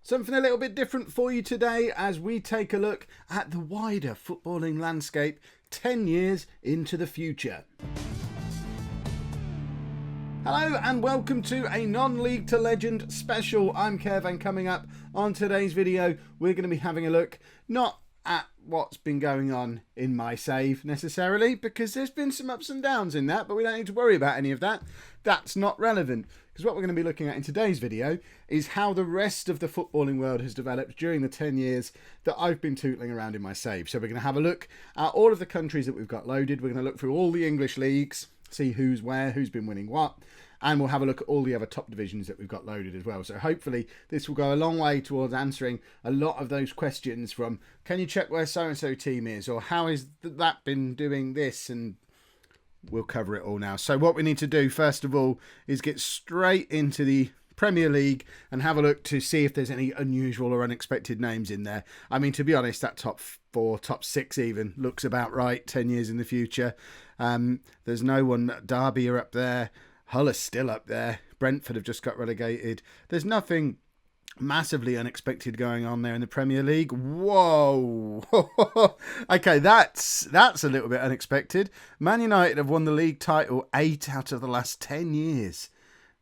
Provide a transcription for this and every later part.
Something a little bit different for you today as we take a look at the wider footballing landscape 10 years into the future. Hello and welcome to a non-league to legend special. I'm Kev, and coming up on today's video we're going to be having a look not at what's been going on in my save necessarily, because there's been some ups and downs in that, but we don't need to worry about any of that. That's not relevant, because what we're going to be looking at in today's video is how the rest of the footballing world has developed during the 10 years that I've been tootling around in my save. So we're going to have a look at all of the countries that we've got loaded. We're going to look through all the English leagues, see who's where, who's been winning what, and we'll have a look at all the other top divisions that we've got loaded as well. So hopefully this will go a long way towards answering a lot of those questions from, can you check where so-and-so team is, or how has that been doing this, and we'll cover it all now. So what we need to do first of all is get straight into the Premier League and have a look to see if there's any unusual or unexpected names in there. I mean, to be honest, that top 4, top 6 even looks about right 10 years in the future. There's no one. Derby are up there. Hull are still up there. Brentford have just got relegated. There's nothing massively unexpected going on there in the Premier League. Whoa. Okay, that's a little bit unexpected. Man United have won the league title 8 out of the last 10 years.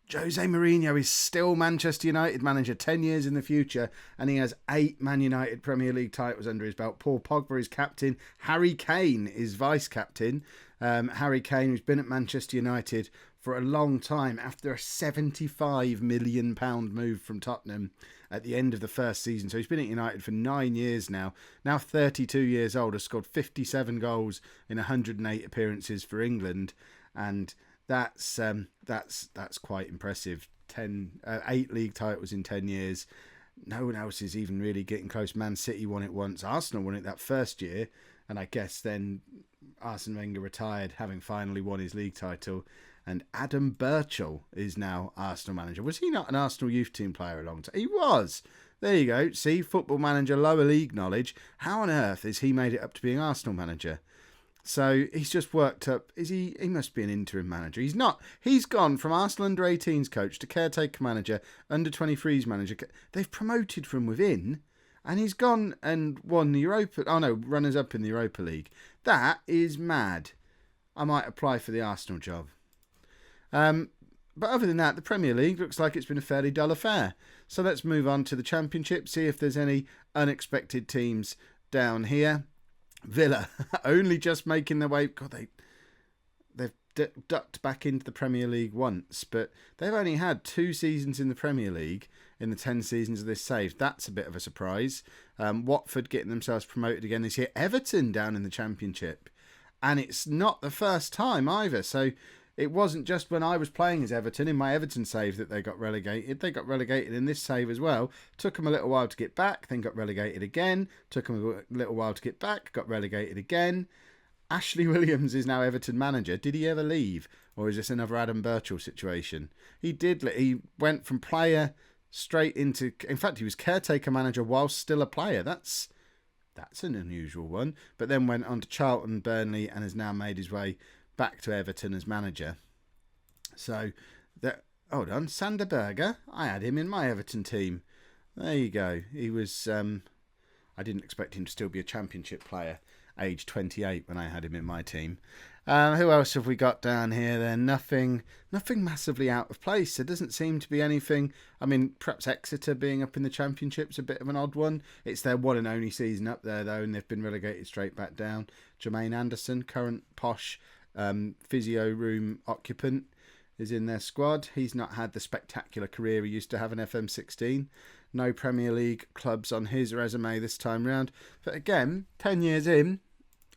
Jose Mourinho is still Manchester United manager 10 years in the future, and he has 8 Man United Premier League titles under his belt. Paul Pogba is captain. Harry Kane is vice-captain. Harry Kane, who's been at Manchester United for a long time after a £75 million move from Tottenham at the end of the first season. So he's been at United for 9 years now. Now 32 years old, has scored 57 goals in 108 appearances for England, and that's quite impressive. 8 league titles in 10 years. No one else is even really getting close. Man City won it once. Arsenal won it that first year, and I guess then Arsene Wenger retired, having finally won his league title. And Adam Birchall is now Arsenal manager. Was he not an Arsenal youth team player a long time? He was. There you go. See, football manager, lower league knowledge. How on earth has he made it up to being Arsenal manager? So he's just worked up. He must be an interim manager. He's not. He's gone from Arsenal under 18s coach to caretaker manager, under 23s manager. They've promoted from within, and he's gone and won the Europa. Oh no, runners up in the Europa League. That is mad. I might apply for the Arsenal job. But other than that, the Premier League looks like it's been a fairly dull affair. So let's move on to the Championship, see if there's any unexpected teams down here. Villa only just making their way. God, they've ducked back into the Premier League once, but they've only had 2 seasons in the Premier League in the 10 seasons of this save. That's a bit of a surprise. Watford getting themselves promoted again this year. Everton down in the Championship, and it's not the first time either. So it wasn't just when I was playing as Everton in my Everton save that they got relegated. They got relegated in this save as well. Took them a little while to get back, then got relegated again. Took them a little while to get back, got relegated again. Ashley Williams is now Everton manager. Did he ever leave? Or is this another Adam Birchall situation? He did. He went from player straight into... In fact, he was caretaker manager whilst still a player. That's an unusual one. But then went on to Charlton, Burnley, and has now made his way back to Everton as manager. So, hold on, Sander Berger. I had him in my Everton team. There you go. He was... I didn't expect him to still be a Championship player, age 28, when I had him in my team. Who else have we got down here then? Nothing massively out of place. There doesn't seem to be anything. I mean, perhaps Exeter being up in the Championship's a bit of an odd one. It's their one and only season up there, though, and they've been relegated straight back down. Jermaine Anderson, current posh physio room occupant, is in their squad. He's not had the spectacular career he used to have in FM17. No Premier League clubs on his resume this time round. But again, 10 years in,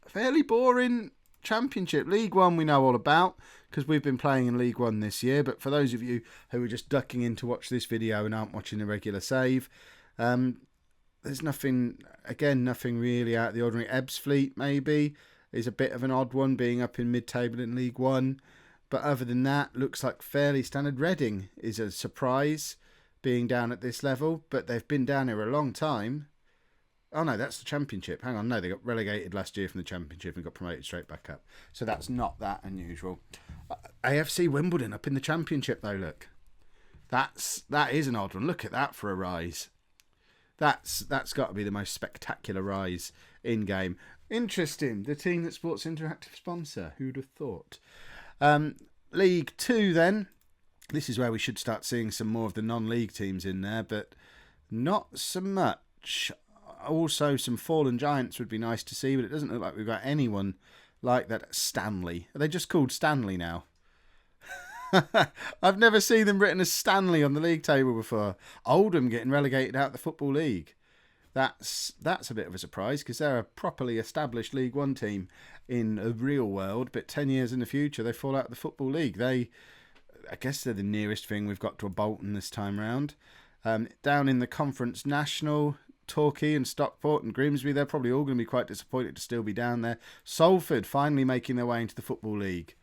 fairly boring Championship. League One we know all about because we've been playing in League One this year. But for those of you who are just ducking in to watch this video and aren't watching the regular save, there's nothing really out of the ordinary. Ebbsfleet maybe is a bit of an odd one, being up in mid-table in League One. But other than that, looks like fairly standard. Reading is a surprise, being down at this level, but they've been down here a long time. Oh no, that's the Championship. Hang on, no, they got relegated last year from the Championship and got promoted straight back up. So that's not that unusual. AFC Wimbledon up in the Championship though, look. That is an odd one. Look at that for a rise. That's got to be the most spectacular rise in game. Interesting. The team that Sports Interactive sponsor. Who'd have thought? League 2 then. This is where we should start seeing some more of the non-league teams in there, but not so much. Also, some fallen giants would be nice to see, but it doesn't look like we've got anyone like that. Stanley. Are they just called Stanley now? I've never seen them written as Stanley on the league table before. Oldham getting relegated out of the Football League. That's a bit of a surprise because they're a properly established League One team in a real world, but 10 years in the future they fall out of the Football League. I guess they're the nearest thing we've got to a Bolton this time round. Down in the Conference National, Torquay and Stockport and Grimsby, they're probably all going to be quite disappointed to still be down there. Salford finally making their way into the Football League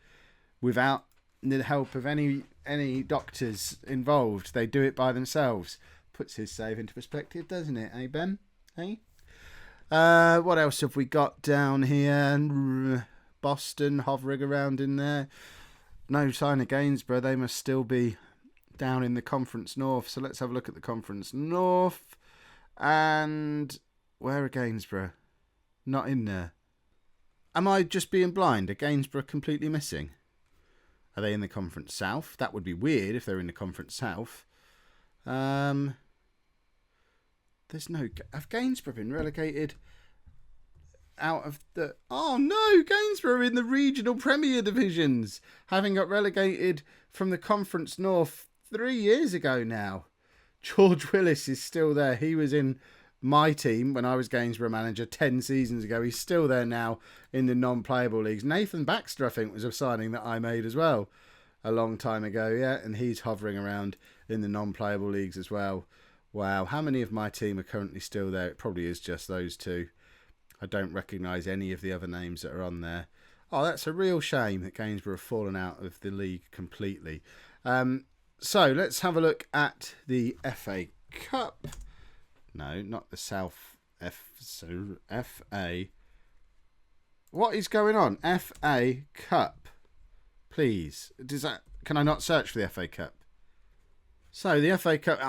without the help of any doctors involved. They do it by themselves. Puts his save into perspective, doesn't it, eh, Ben? Eh? What else have we got down here? Boston hovering around in there. No sign of Gainsborough. They must still be down in the Conference North. So let's have a look at the Conference North. And where are Gainsborough? Not in there. Am I just being blind? Are Gainsborough completely missing? Are they in the Conference South? That would be weird if they're in the Conference South. There's no... Have Gainsborough been relegated out of the... Oh no! Gainsborough in the regional Premier divisions, having got relegated from the Conference North 3 years ago now. George Willis is still there. He was in my team when I was Gainsborough manager 10 seasons ago. He's still there now in the non-playable leagues. Nathan Baxter, I think, was a signing that I made as well a long time ago. Yeah, and he's hovering around in the non-playable leagues as well. Wow, how many of my team are currently still there? It probably is just those two. I don't recognise any of the other names that are on there. Oh, that's a real shame that Gainsborough have fallen out of the league completely. So let's have a look at the FA Cup. No, not the South FA. What is going on? FA Cup. Please. Can I not search for the FA Cup? So the FA Cup,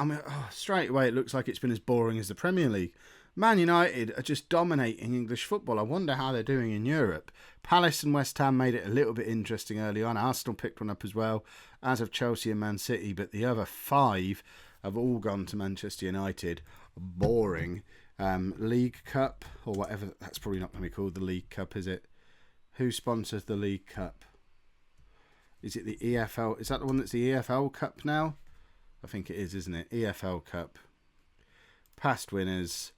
straight away it looks like it's been as boring as the Premier League. Man United are just dominating English football. I wonder how they're doing in Europe. Palace and West Ham made it a little bit interesting early on. Arsenal picked one up as well, as have Chelsea and Man City. But the other 5 have all gone to Manchester United. Boring. League Cup, or whatever. That's probably not going to be called the League Cup, is it? Who sponsors the League Cup? Is it the EFL? Is that the one that's the EFL Cup now? I think it is, isn't it? EFL Cup. Past winners.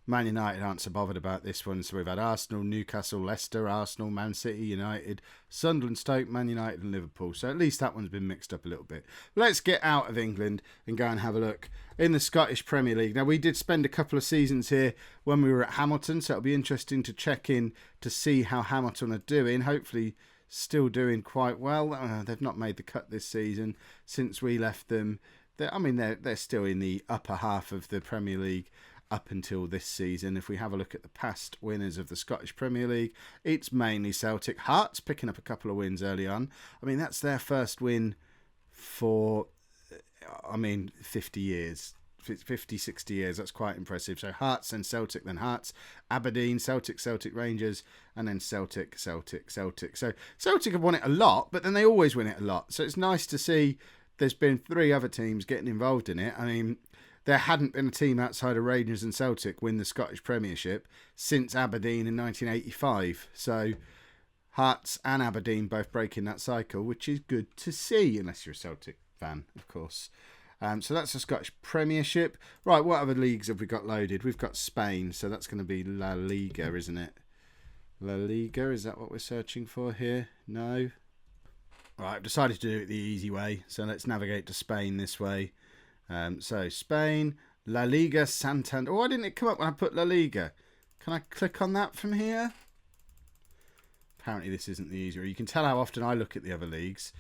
Man United aren't so bothered about this one. So we've had Arsenal, Newcastle, Leicester, Arsenal, Man City, United, Sunderland, Stoke, Man United and Liverpool. So at least that one's been mixed up a little bit. Let's get out of England and go and have a look in the Scottish Premier League. Now, we did spend a couple of seasons here when we were at Hamilton. So it'll be interesting to check in to see how Hamilton are doing. Hopefully still doing quite well. They've not made the cut this season since we left them. They're still in the upper half of the Premier League up until this season. If we have a look at the past winners of the Scottish Premier League, it's mainly Celtic. Hearts picking up a couple of wins early on. That's their first win for, 50 years. 50, 60 years. That's quite impressive. So Hearts and Celtic, then Hearts, Aberdeen, Celtic, Rangers, and then Celtic. So Celtic have won it a lot, but then they always win it a lot. So it's nice to see there's been 3 other teams getting involved in it. There hadn't been a team outside of Rangers and Celtic win the Scottish Premiership since Aberdeen in 1985. So Hearts and Aberdeen both breaking that cycle, which is good to see, unless you're a Celtic fan, of course. So that's the Scottish Premiership. Right, what other leagues have we got loaded? We've got Spain, so that's going to be La Liga, isn't it? La Liga, is that what we're searching for here? No. Right, I've decided to do it the easy way, so let's navigate to Spain this way. So Spain, La Liga Santander. Oh, why didn't it come up when I put La Liga? Can I click on that from here? Apparently this isn't the easier. You can tell how often I look at the other leagues.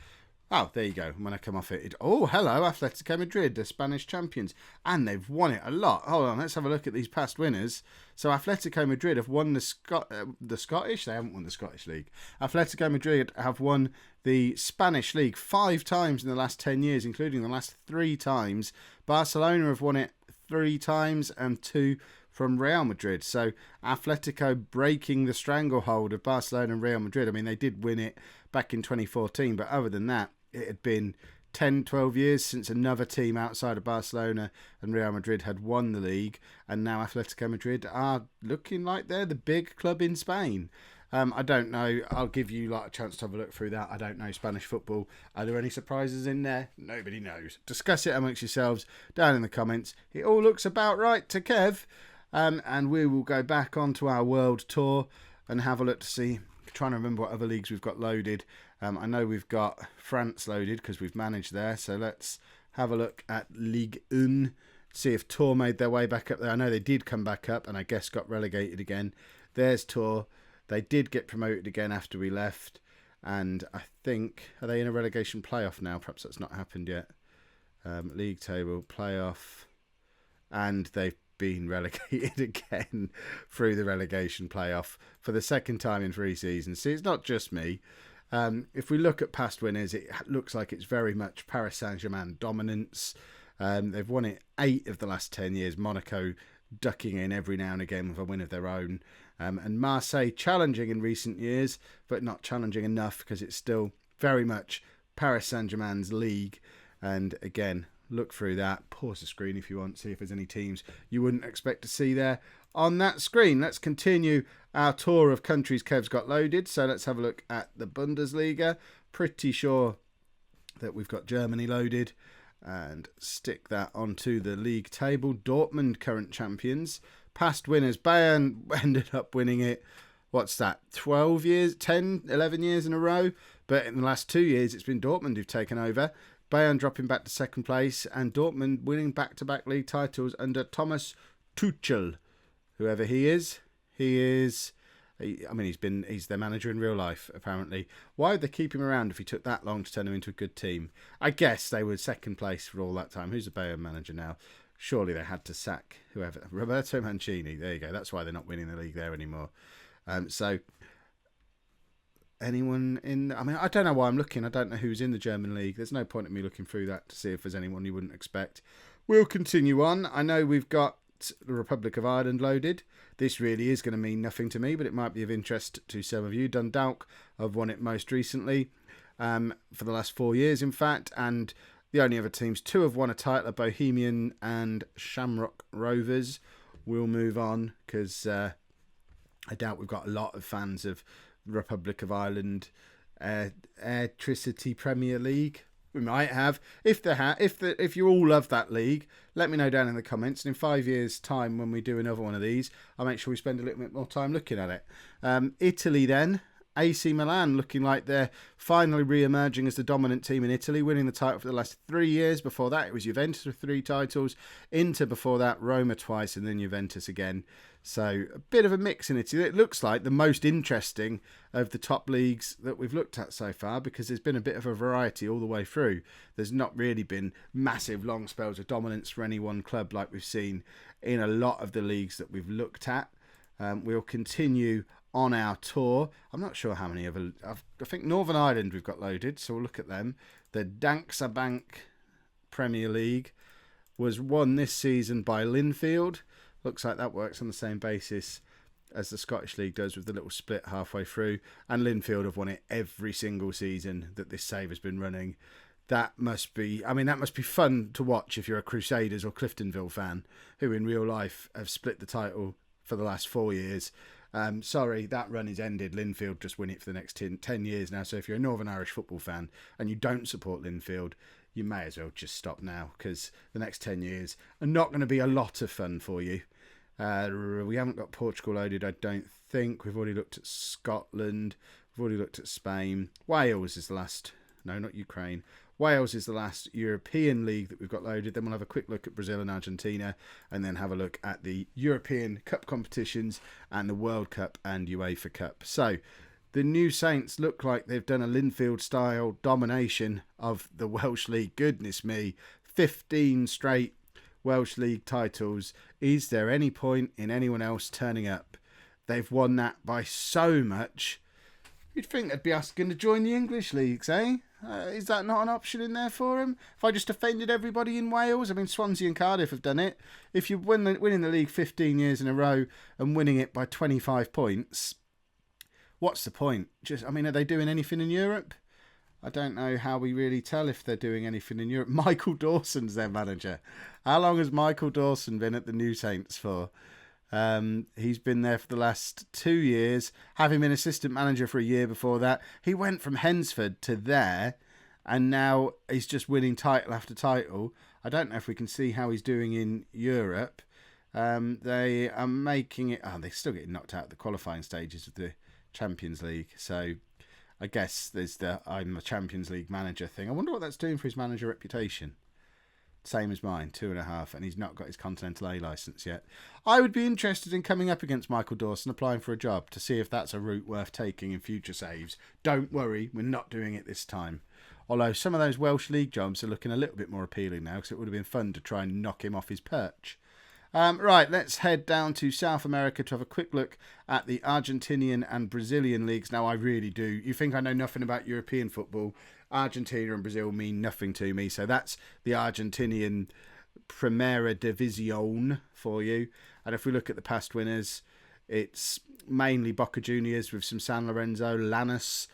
Oh, there you go. When I come off it, oh, hello, Atletico Madrid, the Spanish champions. And they've won it a lot. Hold on, let's have a look at these past winners. So Atletico Madrid have won the Scottish. They haven't won the Scottish League. Atletico Madrid have won the Spanish League 5 times in the last 10 years, including the last 3 times. Barcelona have won it 3 times and 2 from Real Madrid. So Atletico breaking the stranglehold of Barcelona and Real Madrid. I mean, they did win it back in 2014, but other than that, it had been 10, 12 years since another team outside of Barcelona and Real Madrid had won the league, and now Atletico Madrid are looking like they're the big club in Spain. I don't know. I'll give you a chance to have a look through that. I don't know Spanish football. Are there any surprises in there? Nobody knows. Discuss it amongst yourselves down in the comments. It all looks about right to Kev. And we will go back onto our world tour and have a look to see. Trying to remember what other leagues we've got loaded. I know we've got France loaded because we've managed there. So let's have a look at Ligue 1. See if Tour made their way back up there. I know they did come back up and I guess got relegated again. There's Tour. They did get promoted again after we left. And I think, are they in a relegation playoff now? Perhaps that's not happened yet. League table, playoff. And they've been relegated again through the relegation playoff for the second time in 3 seasons. See, it's not just me. If we look at past winners, it looks like it's very much Paris Saint-Germain dominance. They've won it 8 of the last 10 years. Monaco ducking in every now and again with a win of their own. And Marseille challenging in recent years, but not challenging enough because it's still very much Paris Saint-Germain's league. And again, look through that. Pause the screen if you want, see if there's any teams you wouldn't expect to see there on that screen. Let's continue our tour of countries Kev's got loaded. So let's have a look at the Bundesliga. Pretty sure that we've got Germany loaded. And stick that onto the league table. Dortmund, current champions. Past winners, Bayern ended up winning it. What's that? 12 years, 10, 11 years in a row. But in the last 2 years, it's been Dortmund who've taken over. Bayern dropping back to second place and Dortmund winning back-to-back league titles under Thomas Tuchel. Whoever he is, he's their manager in real life, apparently. Why would they keep him around if he took that long to turn him into a good team? I guess they were second place for all that time. Who's the Bayern manager now? Surely they had to sack whoever. Roberto Mancini. There you go. That's why they're not winning the league there anymore. So anyone in... I mean, I don't know why I'm looking. I don't know who's in the German league. There's no point in me looking through that to see if there's anyone you wouldn't expect. We'll continue on. I know we've got the Republic of Ireland loaded. This really is going to mean nothing to me, but it might be of interest to some of you. Dundalk have won it most recently, for the last 4 years, in fact, and the only other teams to have won a title are Bohemian and Shamrock Rovers. We'll move on because I doubt we've got a lot of fans of Republic of Ireland Airtricity Premier League. We might have. If you all love that league, let me know down in the comments. And in 5 years' time, when we do another one of these, I'll make sure we spend a little bit more time looking at it. Italy then. AC Milan looking like they're finally re-emerging as the dominant team in Italy, winning the title for the last 3 years. Before that, it was Juventus with 3 titles. Inter before that, Roma twice, and then Juventus again. So a bit of a mix in Italy. It looks like the most interesting of the top leagues that we've looked at so far because there's been a bit of a variety all the way through. There's not really been massive long spells of dominance for any one club like we've seen in a lot of the leagues that we've looked at. We'll continue on our tour. I'm not sure how many other... I think Northern Ireland we've got loaded, so we'll look at them. The Danske Bank Premier League was won this season by Linfield. Looks like that works on the same basis as the Scottish League does, with the little split halfway through. And Linfield have won it every single season that this save has been running. That must be fun to watch if you're a Crusaders or Cliftonville fan, who in real life have split the title for the last 4 years. Sorry, that run is ended. Linfield just win it for the next 10 years now. So if you're a Northern Irish football fan and you don't support Linfield, you may as well just stop now, because the next 10 years are not going to be a lot of fun for you. We haven't got Portugal loaded, I don't think. We've already looked at Scotland. We've already looked at Spain. Wales is the last... No, not Ukraine. Wales is the last European league that we've got loaded. Then we'll have a quick look at Brazil and Argentina, and then have a look at the European Cup competitions and the World Cup and UEFA Cup. So the New Saints look like they've done a Linfield-style domination of the Welsh League. Goodness me, 15 straight Welsh League titles. Is there any point in anyone else turning up? They've won that by so much. You'd think they'd be asking to join the English leagues, eh? Is that not an option in there for him? If I just offended everybody in Wales? I mean, Swansea and Cardiff have done it. If you winning the league 15 years in a row and winning it by 25 points, what's the point? Are they doing anything in Europe? I don't know how we really tell if they're doing anything in Europe. Michael Dawson's their manager. How long has Michael Dawson been at the New Saints for? He's been there for the last 2 years, having been assistant manager for a year before that. He went from Hensford to there, and now he's just winning title after title. I don't know if we can see how he's doing in Europe. They are making it... they're still getting knocked out at the qualifying stages of the Champions League. So I guess there's the I'm a Champions League manager thing. I wonder what that's doing for his manager reputation. Same as mine, 2.5, and he's not got his Continental A licence yet. I would be interested in coming up against Michael Dawson, applying for a job, to see if that's a route worth taking in future saves. Don't worry, we're not doing it this time. Although some of those Welsh League jobs are looking a little bit more appealing now, because it would have been fun to try and knock him off his perch. Right, let's head down to South America to have a quick look at the Argentinian and Brazilian leagues. Now, I really do. You think I know nothing about European football? Argentina and Brazil mean nothing to me. So that's the Argentinian Primera División for you. And if we look at the past winners, it's mainly Boca Juniors with some San Lorenzo, Lanús,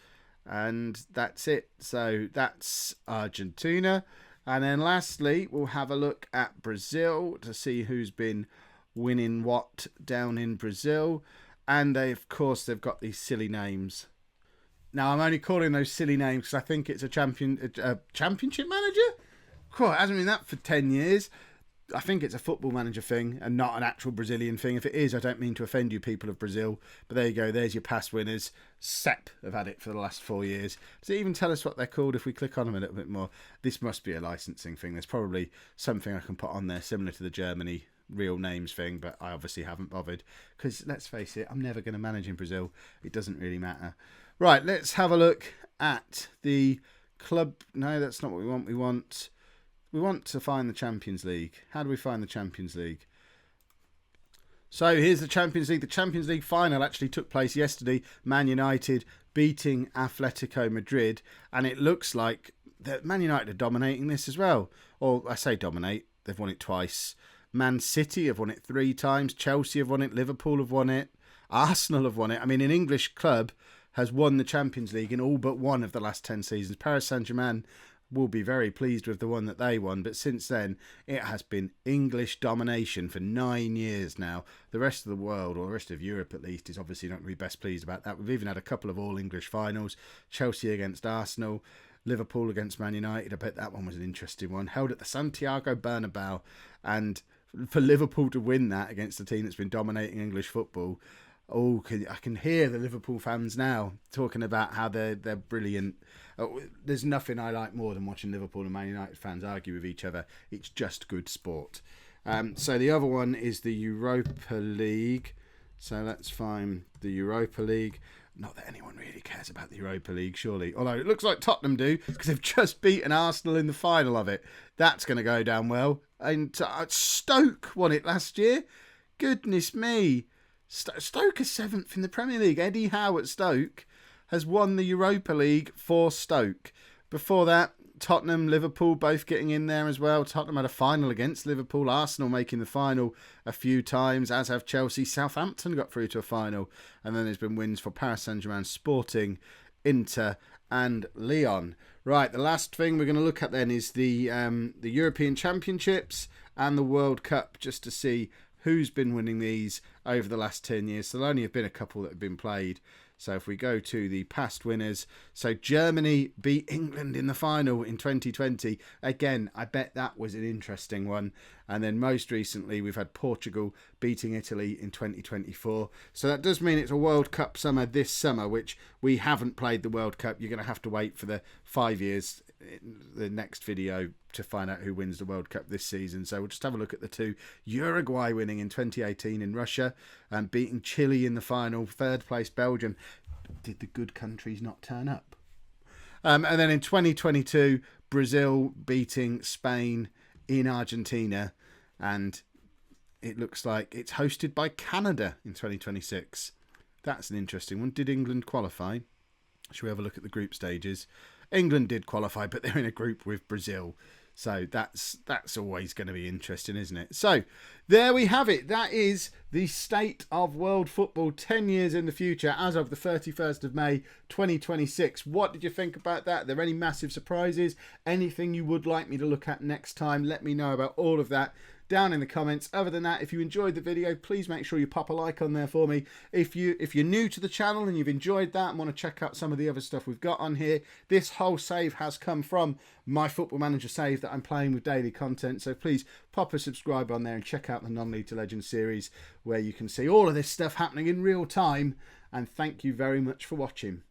and that's it. So that's Argentina. And then lastly, we'll have a look at Brazil to see who's been winning what down in Brazil. And of course, they've got these silly names. Now, I'm only calling those silly names because I think it's a championship manager. Cool, it hasn't been that for 10 years. I think it's a football manager thing and not an actual Brazilian thing. If it is, I don't mean to offend you people of Brazil. But there you go, there's your past winners. Sepp have had it for the last 4 years. Does it even tell us what they're called if we click on them a little bit more? This must be a licensing thing. There's probably something I can put on there similar to the Germany real names thing, but I obviously haven't bothered. Because let's face it, I'm never going to manage in Brazil. It doesn't really matter. Right, let's have a look at the club. No, that's not what we want. We want to find the Champions League. How do we find the Champions League? So here's the Champions League. The Champions League final actually took place yesterday. Man United beating Atletico Madrid. And it looks like that Man United are dominating this as well. Or I say dominate. They've won it twice. Man City have won it 3 times. Chelsea have won it. Liverpool have won it. Arsenal have won it. I mean, an English club has won the Champions League in all but one of the last 10 seasons. Paris Saint-Germain will be very pleased with the one that they won, but since then it has been English domination for 9 years now. The rest of the world, or the rest of Europe at least, is obviously not going to be best pleased about that. We've even had a couple of all-English finals. Chelsea against Arsenal, Liverpool against Man United. I bet that one was an interesting one. Held at the Santiago Bernabeu, and for Liverpool to win that against a team that's been dominating English football, I can hear the Liverpool fans now talking about how they're brilliant. There's nothing I like more than watching Liverpool and Man United fans argue with each other. It's just good sport. So the other one is the Europa League. So let's find the Europa League. Not that anyone really cares about the Europa League, surely. Although it looks like Tottenham do, because they've just beaten Arsenal in the final of it. That's going to go down well. And Stoke won it last year. Goodness me. Stoke is 7th in the Premier League. Eddie Howe at Stoke has won the Europa League for Stoke. Before that, Tottenham, Liverpool both getting in there as well. Tottenham had a final against Liverpool. Arsenal making the final a few times, as have Chelsea. Southampton got through to a final. And then there's been wins for Paris Saint-Germain, Sporting, Inter and Lyon. Right, the last thing we're going to look at then is the European Championships and the World Cup, just to see who's been winning these over the last 10 years. So there'll only have been a couple that have been played. So if we go to the past winners, so Germany beat England in the final in 2020. Again, I bet that was an interesting one. And then most recently, we've had Portugal beating Italy in 2024. So that does mean it's a World Cup summer this summer, which we haven't played the World Cup. You're going to have to wait for the 5 years in the next video to find out who wins the World Cup this season. So we'll just have a look at the two. Uruguay winning in 2018 in Russia and beating Chile in the final. 3rd place Belgium. Did the good countries not turn up? And then in 2022, Brazil beating Spain in Argentina, and it looks like it's hosted by Canada in 2026. That's an interesting one. Did England qualify? Should we have a look at the group stages? England did qualify, but they're in a group with Brazil. So that's always going to be interesting, isn't it? So there we have it. That is the state of world football 10 years in the future as of the 31st of May 2026. What did you think about that? Are there any massive surprises? Anything you would like me to look at next time? Let me know about all of that down in the comments. Other than that, if you enjoyed the video, please make sure you pop a like on there for me. If you're new to the channel and you've enjoyed that and want to check out some of the other stuff we've got on here, this whole save has come from my Football Manager save that I'm playing with daily content. So please pop a subscribe on there and check out the Non-League to Legend series, where you can see all of this stuff happening in real time. And thank you very much for watching.